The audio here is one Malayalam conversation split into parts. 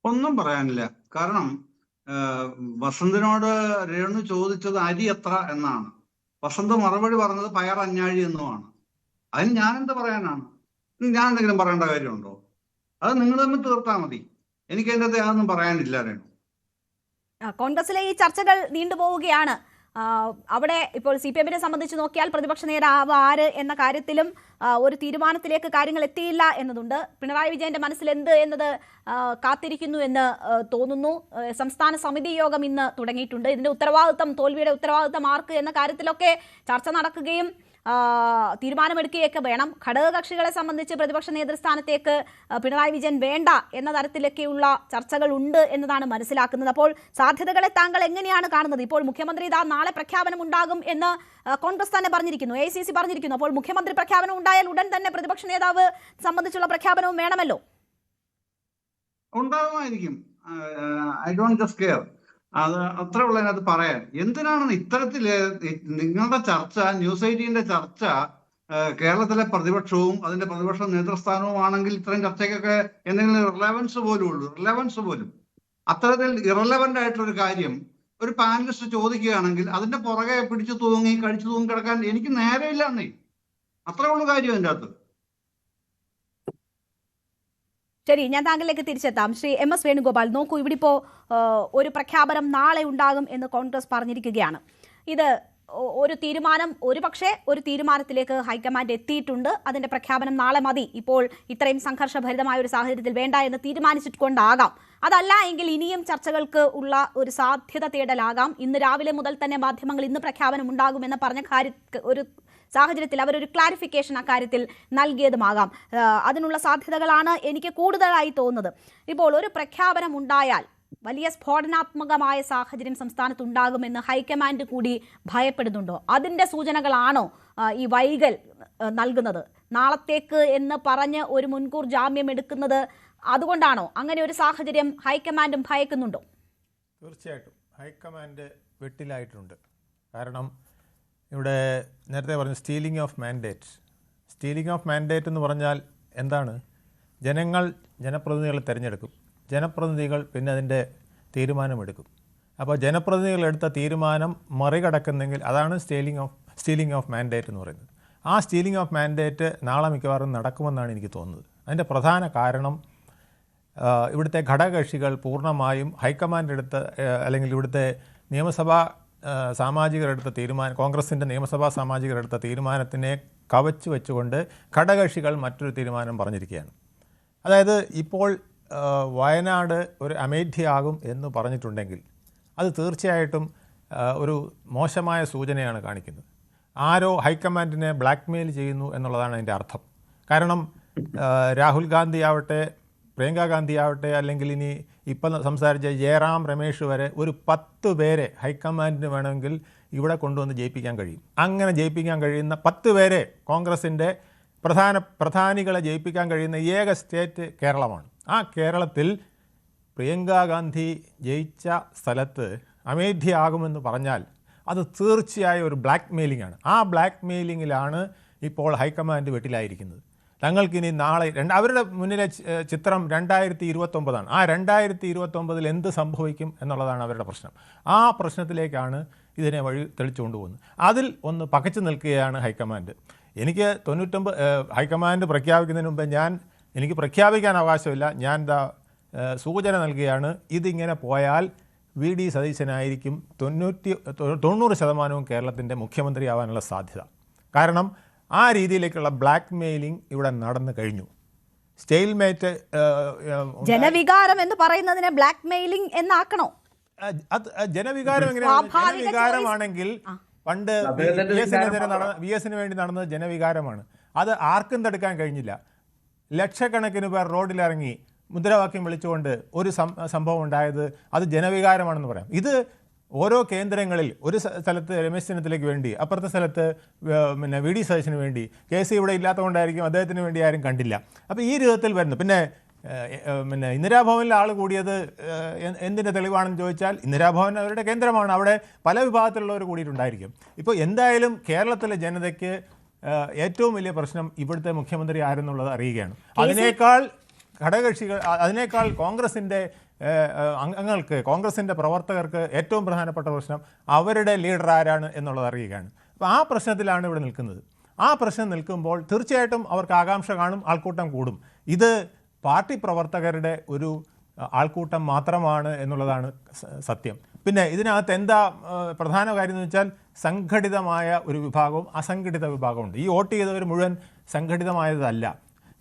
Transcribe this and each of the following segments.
ഒന്നും പറയാനില്ല. കാരണം വസന്തിനോട് രേണു ചോദിച്ചത് അരി എത്ര എന്നാണ്. വസന്ത് മറുപടി പറഞ്ഞത് പയർ അഞ്ഞാഴി എന്നുമാണ്. അതിന് ഞാൻ എന്ത് പറയാനാണ്? ഞാൻ എന്തെങ്കിലും പറയേണ്ട കാര്യമുണ്ടോ? അത് നിങ്ങൾ തമ്മിൽ തീർത്താൽ മതി. എനിക്ക് അതിൻ്റെ അകത്ത് അതൊന്നും പറയാനില്ല രേണു. കോൺഗ്രസിലെ ഈ ചർച്ചകൾ നീണ്ടുപോവുകയാണ്. അവിടെ ഇപ്പോൾ CPM-നെ സംബന്ധിച്ച് നോക്കിയാൽ പ്രതിപക്ഷ നേതാവ് ആര് എന്ന കാര്യത്തിലും ഒരു തീരുമാനത്തിലേക്ക് കാര്യങ്ങൾ എത്തിയില്ല എന്നതുണ്ട്. പിണറായി വിജയന്റെ മനസ്സിൽ എന്ത് എന്നത് കാത്തിരിക്കുന്നു എന്ന് തോന്നുന്നു. സംസ്ഥാന സമിതി യോഗം ഇന്ന് തുടങ്ങിയിട്ടുണ്ട്. ഇതിന്റെ ഉത്തരവാദിത്തം, തോൽവിയുടെ ഉത്തരവാദിത്തം ആർക്ക് എന്ന കാര്യത്തിലൊക്കെ ചർച്ച നടക്കുകയും തീരുമാനമെടുക്കുകയൊക്കെ വേണം. ഘടകകക്ഷികളെ സംബന്ധിച്ച് പ്രതിപക്ഷ നേതൃസ്ഥാനത്തേക്ക് പിണറായി വിജയൻ വേണ്ട എന്ന തരത്തിലൊക്കെയുള്ള ചർച്ചകൾ ഉണ്ട് എന്നതാണ് മനസ്സിലാക്കുന്നത്. അപ്പോൾ സാധ്യതകളെ താങ്കൾ എങ്ങനെയാണ് കാണുന്നത്? ഇപ്പോൾ മുഖ്യമന്ത്രി ഇതാ നാളെ പ്രഖ്യാപനം ഉണ്ടാകും എന്ന് കോൺഗ്രസ് തന്നെ പറഞ്ഞിരിക്കുന്നു, AICC പറഞ്ഞിരിക്കുന്നു. അപ്പോൾ മുഖ്യമന്ത്രി പ്രഖ്യാപനം ഉണ്ടായാൽ ഉടൻ തന്നെ പ്രതിപക്ഷ നേതാവ് സംബന്ധിച്ചുള്ള പ്രഖ്യാപനവും വേണമല്ലോ. ഉണ്ടാകുമായിരിക്കും. I don't just care. അത് അത്ര ഉള്ള അതിനകത്ത് പറയാൻ. എന്തിനാണ് ഇത്തരത്തില് നിങ്ങളുടെ ചർച്ച, ന്യൂസ് 18ന്റെ ചർച്ച കേരളത്തിലെ പ്രതിപക്ഷവും അതിന്റെ പ്രതിപക്ഷ നേതൃസ്ഥാനവും ആണെങ്കിൽ ഇത്തരം ചർച്ചയ്ക്കൊക്കെ എന്തെങ്കിലും റിലവൻസ് പോലും ഉള്ളൂ. റിലവൻസ് പോലും അത്തരത്തിൽ ഇറലവന്റ് ആയിട്ടൊരു കാര്യം ഒരു പാനലിസ്റ്റ് ചോദിക്കുകയാണെങ്കിൽ അതിന്റെ പുറകെ പിടിച്ചു തൂങ്ങി കഴിച്ചു തൂങ്ങി കിടക്കാൻ എനിക്ക് നേരമില്ല എന്നേ. അത്രേ ഉള്ളൂ കാര്യം അതിൻ്റെ അകത്ത്. ശരി, ഞാൻ താങ്കളിലേക്ക് തിരിച്ചെത്താം. ശ്രീ MS വേണുഗോപാൽ, നോക്കൂ, ഇവിടെ ഇപ്പോൾ ഒരു പ്രഖ്യാപനം നാളെ ഉണ്ടാകും എന്ന് കോൺഗ്രസ് പറഞ്ഞിരിക്കുകയാണ്. ഇത് ഒരു തീരുമാനം, ഒരു തീരുമാനത്തിലേക്ക് ഹൈക്കമാൻഡ് എത്തിയിട്ടുണ്ട്. അതിന്റെ പ്രഖ്യാപനം നാളെ മതി, ഇപ്പോൾ ഇത്രയും സംഘർഷഭരിതമായ ഒരു സാഹചര്യത്തിൽ വേണ്ട എന്ന് തീരുമാനിച്ചിട്ടുകൊണ്ടാകാം. അതല്ല എങ്കിൽ ഇനിയും ചർച്ചകൾക്ക് ഉള്ള ഒരു സാധ്യത തേടലാകാം. ഇന്ന് രാവിലെ മുതൽ തന്നെ മാധ്യമങ്ങൾ ഇന്ന് പ്രഖ്യാപനം ഉണ്ടാകുമെന്ന് പറഞ്ഞ ഒരു സാഹചര്യത്തിൽ അവരൊരു ക്ലാരിഫിക്കേഷൻ അക്കാര്യത്തിൽ നൽകിയതുമാകാം. അതിനുള്ള സാധ്യതകളാണ് എനിക്ക് കൂടുതലായി തോന്നുന്നത്. ഇപ്പോൾ ഒരു പ്രഖ്യാപനം ഉണ്ടായാൽ വലിയ സ്ഫോടനാത്മകമായ സാഹചര്യം സംസ്ഥാനത്ത് ഉണ്ടാകുമെന്ന് ഹൈക്കമാൻഡ് കൂടി ഭയപ്പെടുന്നുണ്ടോ? അതിന്റെ സൂചനകളാണോ ഈ വൈകൽ നൽകുന്നത്? നാളത്തേക്ക് എന്ന് പറഞ്ഞ് ഒരു മുൻകൂർ ജാമ്യം എടുക്കുന്നത് അതുകൊണ്ടാണോ? അങ്ങനെ ഒരു സാഹചര്യം ഹൈക്കമാൻഡും ഭയക്കുന്നുണ്ടോ? തീർച്ചയായിട്ടും ഹൈക്കമാൻഡ് വെട്ടിലായിട്ടുണ്ട്. കാരണം ഇവിടെ നേരത്തെ പറഞ്ഞു stealing of mandate. Stealing of mandate എന്ന് പറഞ്ഞാൽ എന്താണ്? ജനങ്ങൾ ജനപ്രതിനിധികളെ തിരഞ്ഞെടുക്കും, ജനപ്രതിനിധികൾ പിന്നെ അതിൻ്റെ തീരുമാനമെടുക്കും. അപ്പോൾ ജനപ്രതിനിധികൾ എടുത്ത തീരുമാനം മറികടക്കുന്നെങ്കിൽ അതാണ് സ്റ്റീലിംഗ് ഓഫ് മാൻഡേറ്റ് എന്ന് പറയുന്നത്. ആ സ്റ്റീലിംഗ് ഓഫ് മാൻഡേറ്റ് നാളെ മിക്കവാറും നടക്കുമെന്നാണ് എനിക്ക് തോന്നുന്നത്. അതിൻ്റെ പ്രധാന കാരണം ഇവിടുത്തെ ഘടകകക്ഷികൾ പൂർണ്ണമായും ഹൈക്കമാൻഡ് എടുത്ത അല്ലെങ്കിൽ ഇവിടുത്തെ നിയമസഭാ സാമാജികരെടുത്ത തീരുമാനം, കോൺഗ്രസിൻ്റെ നിയമസഭാ സാമാജികരെടുത്ത തീരുമാനത്തിനെ കവച്ചു വെച്ചുകൊണ്ട് ഘടകകക്ഷികൾ മറ്റൊരു തീരുമാനം പറഞ്ഞിരിക്കുകയാണ്. അതായത് ഇപ്പോൾ വയനാട് ഒരു അമേഠിയാകും എന്ന് പറഞ്ഞിട്ടുണ്ടെങ്കിൽ അത് തീർച്ചയായിട്ടും ഒരു മോശമായ സൂചനയാണ് കാണിക്കുന്നത്. ആരോ ഹൈക്കമാൻഡിനെ ബ്ലാക്ക് മെയിൽ ചെയ്യുന്നു എന്നുള്ളതാണ് അതിൻ്റെ അർത്ഥം. കാരണം രാഹുൽ ഗാന്ധി ആവട്ടെ, പ്രിയങ്ക ഗാന്ധി ആവട്ടെ, അല്ലെങ്കിൽ ഇനി ഇപ്പം സംസാരിച്ച ജയറാം രമേശ് വരെ ഒരു 10 പേരെ ഹൈക്കമാൻഡിന് വേണമെങ്കിൽ ഇവിടെ കൊണ്ടുവന്ന് ജയിപ്പിക്കാൻ കഴിയും. അങ്ങനെ ജയിപ്പിക്കാൻ കഴിയുന്ന 10 പേരെ കോൺഗ്രസിൻ്റെ പ്രധാനികളെ ജയിപ്പിക്കാൻ കഴിയുന്ന ഏക സ്റ്റേറ്റ് കേരളമാണ്. ആ കേരളത്തിൽ പ്രിയങ്ക ഗാന്ധി ജയിച്ച സ്ഥലത്ത് അമേഠി ആകുമെന്ന് പറഞ്ഞാൽ അത് തീർച്ചയായും ഒരു ബ്ലാക്ക് മെയിലിംഗ് ആണ്. ആ ബ്ലാക്ക് മെയിലിങ്ങിലാണ് ഇപ്പോൾ ഹൈക്കമാൻഡ് വെട്ടിലായിരിക്കുന്നത്. തങ്ങൾക്കിനി നാളെ അവരുടെ മുന്നിലെ ചിത്രം 2029 ആ 2029 എന്ത് സംഭവിക്കും എന്നുള്ളതാണ് അവരുടെ പ്രശ്നം. ആ പ്രശ്നത്തിലേക്കാണ് ഇതിനെ വഴി തെളിച്ചുകൊണ്ട് പോകുന്നത്. അതിൽ ഒന്ന് പകച്ചു നിൽക്കുകയാണ് ഹൈക്കമാൻഡ്. എനിക്ക് 99 ഹൈക്കമാൻഡ് പ്രഖ്യാപിക്കുന്നതിന് മുമ്പ് എനിക്ക് പ്രഖ്യാപിക്കാൻ അവകാശമില്ല. ഞാൻ സൂചന നൽകുകയാണ്, ഇതിങ്ങനെ പോയാൽ VD സതീശനായിരിക്കും 90% കേരളത്തിൻ്റെ മുഖ്യമന്ത്രിയാവാനുള്ള സാധ്യത. കാരണം ആ രീതിയിലേക്കുള്ള ബ്ലാക്ക് മെയിലിംഗ് ഇവിടെ നടന്നു കഴിഞ്ഞു. സ്റ്റെയിൽമേറ്റ് ജനവികാരം എന്ന് പറയുന്നതിനെ ബ്ലാക്ക് മെയിലിംഗ് എന്നാക്കണോ? ജനവികാരം എങ്ങനെയാണ്? ജനവികാരമാണെങ്കിൽ പണ്ട് VS വേണ്ടി നടന്നത് ജനവികാരമാണ്. അത് ആർക്കും തടുക്കാൻ കഴിഞ്ഞില്ല. ലക്ഷക്കണക്കിന് പേർ റോഡിലിറങ്ങി മുദ്രാവാക്യം വിളിച്ചുകൊണ്ട് ഒരു സംഭവം ഉണ്ടായത് അത് ജനവികാരമാണെന്ന് പറയാം. ഇത് ഓരോ കേന്ദ്രങ്ങളിൽ ഒരു സ്ഥലത്ത് രമേശ് ചെന്നിത്തലയ്ക്ക് വേണ്ടി, അപ്പുറത്തെ സ്ഥലത്ത് പിന്നെ VD സതീശന് വേണ്ടി, KC ഇവിടെ ഇല്ലാത്തതുകൊണ്ടായിരിക്കും അദ്ദേഹത്തിന് വേണ്ടി ആരും കണ്ടില്ല. അപ്പോൾ ഈ രൂപത്തിൽ വരുന്നു. പിന്നെ ഇന്ദിരാഭവനിൽ ആൾ കൂടിയത് എന്തിൻ്റെ തെളിവാണെന്ന് ചോദിച്ചാൽ ഇന്ദിരാഭവൻ അവരുടെ കേന്ദ്രമാണ്. അവിടെ പല വിഭാഗത്തിലുള്ളവർ കൂടിയിട്ടുണ്ടായിരിക്കും. ഇപ്പോൾ എന്തായാലും കേരളത്തിലെ ജനതയ്ക്ക് ഏറ്റവും വലിയ പ്രശ്നം ഇവിടുത്തെ മുഖ്യമന്ത്രി ആരെന്നുള്ളത് അറിയുകയാണ്. അതിനേക്കാൾ ഘടകകക്ഷികൾ അതിനേക്കാൾ കോൺഗ്രസിൻ്റെ അംഗങ്ങൾക്ക്, കോൺഗ്രസിൻ്റെ പ്രവർത്തകർക്ക് ഏറ്റവും പ്രധാനപ്പെട്ട പ്രശ്നം അവരുടെ ലീഡർ ആരാണ് എന്നുള്ളത് അറിയുകയാണ്. അപ്പോൾ ആ പ്രശ്നത്തിലാണ് ഇവിടെ നിൽക്കുന്നത്. ആ പ്രശ്നം നിൽക്കുമ്പോൾ തീർച്ചയായിട്ടും അവർക്ക് ആകാംക്ഷ കാണും, ആൾക്കൂട്ടം കൂടും. ഇത് പാർട്ടി പ്രവർത്തകരുടെ ഒരു ആൾക്കൂട്ടം മാത്രമാണ് എന്നുള്ളതാണ് സത്യം. പിന്നെ ഇതിനകത്ത് എന്താ പ്രധാന കാര്യം എന്ന് വെച്ചാൽ സംഘടിതമായ ഒരു വിഭാഗവും അസംഘടിത വിഭാഗമുണ്ട്. ഈ വോട്ട് ചെയ്തവർ മുഴുവൻ സംഘടിതമായതല്ല.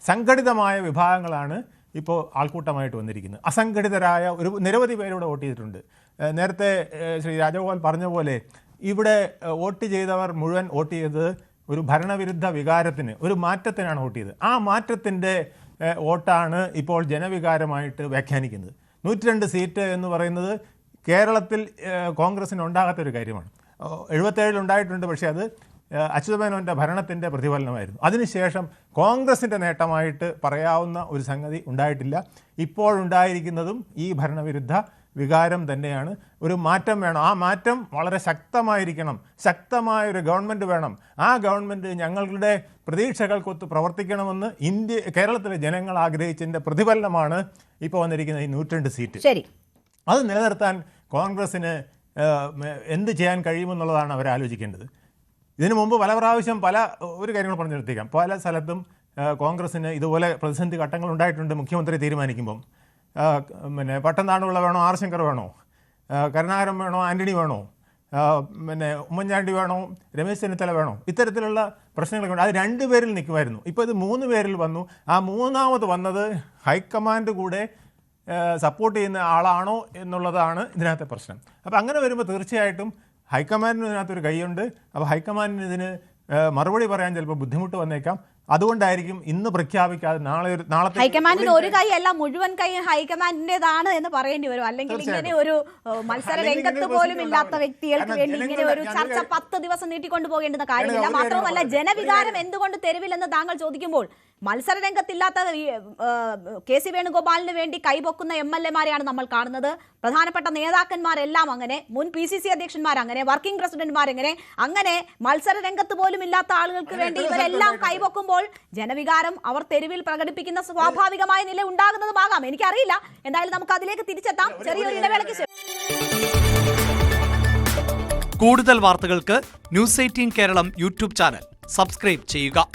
സംഘടിതമായ വിഭാഗങ്ങളാണ് ഇപ്പോൾ ആൾക്കൂട്ടമായിട്ട് വന്നിരിക്കുന്നത്. അസംഘടിതരായ ഒരു നിരവധി പേരിവിടെ വോട്ട് ചെയ്തിട്ടുണ്ട്. നേരത്തെ ശ്രീ രാജഗോപാൽ പറഞ്ഞ പോലെ ഇവിടെ വോട്ട് ചെയ്തവർ മുഴുവൻ വോട്ട് ചെയ്തത് ഒരു ഭരണവിരുദ്ധ വികാരത്തിന്, ഒരു മാറ്റത്തിനാണ് വോട്ട് ചെയ്തത്. ആ മാറ്റത്തിൻ്റെ വോട്ടാണ് ഇപ്പോൾ ജനവികാരമായിട്ട് വ്യാഖ്യാനിക്കുന്നത്. 102 സീറ്റ് എന്ന് പറയുന്നത് കേരളത്തിൽ കോൺഗ്രസിന് ഉണ്ടാകാത്തൊരു കാര്യമാണ്. 77 ഉണ്ടായിട്ടുണ്ട്, പക്ഷേ അത് അച്യുതമേനോൻ്റെ ഭരണത്തിൻ്റെ പ്രതിഫലനമായിരുന്നു. അതിനുശേഷം കോൺഗ്രസിൻ്റെ നേട്ടമായിട്ട് പറയാവുന്ന ഒരു സംഗതി ഉണ്ടായിട്ടില്ല. ഇപ്പോഴുണ്ടായിരിക്കുന്നതും ഈ ഭരണവിരുദ്ധ വികാരം തന്നെയാണ്. ഒരു മാറ്റം വേണം. ആ മാറ്റം വളരെ ശക്തമായിരിക്കണം. ശക്തമായൊരു ഗവൺമെൻറ് വേണം. ആ ഗവൺമെൻറ് ഞങ്ങളുടെ പ്രതീക്ഷകൾക്കൊത്ത് പ്രവർത്തിക്കണമെന്ന് കേരളത്തിലെ ജനങ്ങൾ ആഗ്രഹിച്ചതിൻ്റെ പ്രതിഫലനമാണ് ഇപ്പോൾ വന്നിരിക്കുന്ന ഈ 102 സീറ്റ്. ശരി, അത് നിലനിർത്താൻ കോൺഗ്രസ്സിന് എന്ത് ചെയ്യാൻ കഴിയുമെന്നുള്ളതാണ് അവർ ആലോചിക്കേണ്ടത്. ഇതിനു മുമ്പ് പല പ്രാവശ്യം ഒരു കാര്യങ്ങൾ പറഞ്ഞു നിർത്തിക്കാം. പല സ്ഥലത്തും കോൺഗ്രസ്സിന് ഇതുപോലെ പ്രതിസന്ധി ഘട്ടങ്ങൾ ഉണ്ടായിട്ടുണ്ട്. മുഖ്യമന്ത്രി തീരുമാനിക്കുമ്പം പിന്നെ പട്ടംതാണുള്ള വേണോ, ആർ ശങ്കർ വേണോ, കരുണാകരൻ വേണോ, ആൻ്റണി വേണോ, പിന്നെ ഉമ്മൻചാണ്ടി വേണോ, രമേശ് ചെന്നിത്തല വേണോ, ഇത്തരത്തിലുള്ള പ്രശ്നങ്ങളൊക്കെ ഉണ്ട്. അത് 2 പേരിൽ നിൽക്കുമായിരുന്നു. ഇപ്പോൾ ഇത് 3 പേരിൽ വന്നു. ആ മൂന്നാമത് വന്നത് ഹൈക്കമാൻഡ് കൂടെ സപ്പോർട്ട് ചെയ്യുന്ന ആളാണോ എന്നുള്ളതാണ് ഇതിനകത്തെ പ്രശ്നം. അപ്പോൾ അങ്ങനെ വരുമ്പോൾ തീർച്ചയായിട്ടും ഹൈക്കമാൻഡിന് ഇതിനകത്തൊരു കൈയുണ്ട്. അപ്പോൾ ഹൈക്കമാൻഡിന് ഇതിന് മറുപടി പറയാൻ ചിലപ്പോൾ ബുദ്ധിമുട്ട് വന്നേക്കാം. അതുകൊണ്ടായിരിക്കും ഇന്ന് പ്രഖ്യാപിക്കാതെ നാളത്തെ ഹൈക്കമാൻഡിന് ഒരു കൈ അല്ല, മുഴുവൻ കൈ ഹൈക്കമാൻഡിന്റേതാണ് എന്ന് പറയേണ്ടി വരും. അല്ലെങ്കിൽ ഇങ്ങനെ ഒരു മത്സര രംഗത്ത് പോലും ഇല്ലാത്ത വ്യക്തികൾക്ക് വേണ്ടി ഇങ്ങനെ ഒരു ചർച്ച 10 ദിവസം നീട്ടിക്കൊണ്ടു പോകേണ്ടുന്ന കാര്യമില്ല. മാത്രമല്ല, ജനവികാരം എന്തുകൊണ്ട് തെരുവിലെന്ന് താങ്കൾ ചോദിക്കുമ്പോൾ മത്സര രംഗത്തില്ലാത്ത കെ.സി. വേണുഗോപാലിന് വേണ്ടി കൈപൊക്കുന്ന MLA-മാരെയാണ് നമ്മൾ കാണുന്നത്. പ്രധാനപ്പെട്ട നേതാക്കന്മാരെല്ലാം അങ്ങനെ, മുൻ PCC അധ്യക്ഷന്മാർ അങ്ങനെ, വർക്കിംഗ് പ്രസിഡന്റ്മാരെങ്ങനെ, അങ്ങനെ മത്സര രംഗത്ത് പോലും ഇല്ലാത്ത ആളുകൾക്ക് വേണ്ടി ഇവരെല്ലാം കൈപൊക്കുമ്പോൾ ജനവികാരം അവർ തെരുവിൽ പ്രകടിപ്പിക്കുന്ന സ്വാഭാവികമായ നില ഉണ്ടാകുന്നതുമാകാം. എനിക്കറിയില്ല. എന്തായാലും നമുക്ക് അതിലേക്ക് തിരിച്ചെത്താം. ചെറിയൊരു ഇടവേളയ്ക്ക് ശേഷം കൂടുതൽ വാർത്തകൾക്ക് News 18 Keralam YouTube channel subscribe ചെയ്യുക.